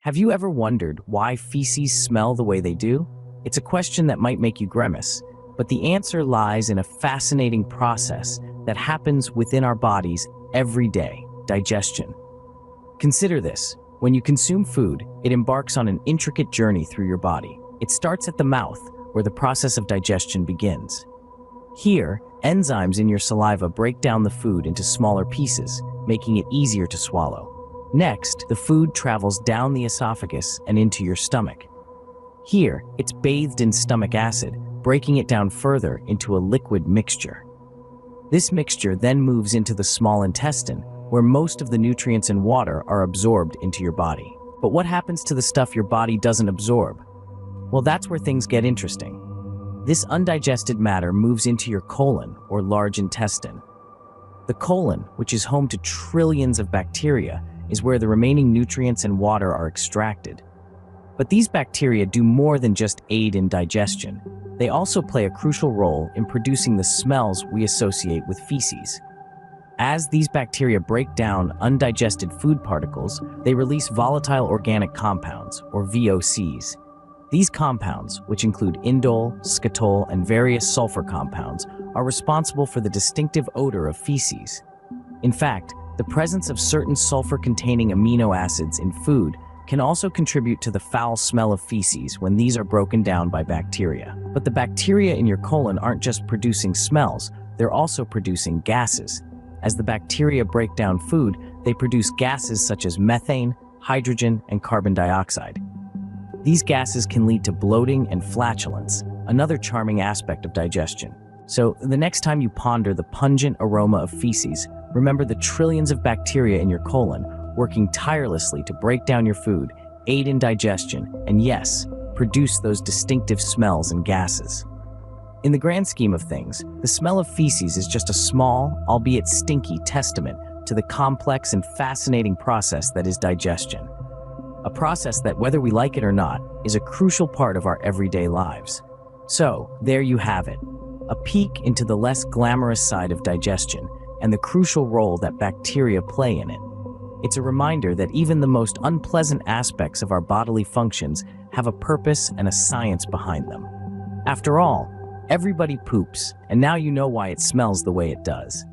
Have you ever wondered why feces smell the way they do? It's a question that might make you grimace, but the answer lies in a fascinating process that happens within our bodies every day: digestion. Consider this. When you consume food, it embarks on an intricate journey through your body. It starts at the mouth, where the process of digestion begins. Here, enzymes in your saliva break down the food into smaller pieces, making it easier to swallow. Next, the food travels down the esophagus and into your stomach. Here, it's bathed in stomach acid, breaking it down further into a liquid mixture. This mixture then moves into the small intestine, where most of the nutrients and water are absorbed into your body. But what happens to the stuff your body doesn't absorb? Well, that's where things get interesting. This undigested matter moves into your colon, or large intestine. The colon, which is home to trillions of bacteria, is where the remaining nutrients and water are extracted. But these bacteria do more than just aid in digestion. They also play a crucial role in producing the smells we associate with feces. As these bacteria break down undigested food particles, they release volatile organic compounds, or VOCs. These compounds, which include indole, skatole, and various sulfur compounds, are responsible for the distinctive odor of feces. In fact, the presence of certain sulfur-containing amino acids in food can also contribute to the foul smell of feces when these are broken down by bacteria. But the bacteria in your colon aren't just producing smells, they're also producing gases. As the bacteria break down food, they produce gases such as methane, hydrogen, and carbon dioxide. These gases can lead to bloating and flatulence, another charming aspect of digestion. So, the next time you ponder the pungent aroma of feces, remember the trillions of bacteria in your colon working tirelessly to break down your food, aid in digestion, and yes, produce those distinctive smells and gases. In the grand scheme of things, the smell of feces is just a small, albeit stinky, testament to the complex and fascinating process that is digestion. A process that, whether we like it or not, is a crucial part of our everyday lives. So, there you have it, a peek into the less glamorous side of digestion and the crucial role that bacteria play in it. It's a reminder that even the most unpleasant aspects of our bodily functions have a purpose and a science behind them. After all, everybody poops, and now you know why it smells the way it does.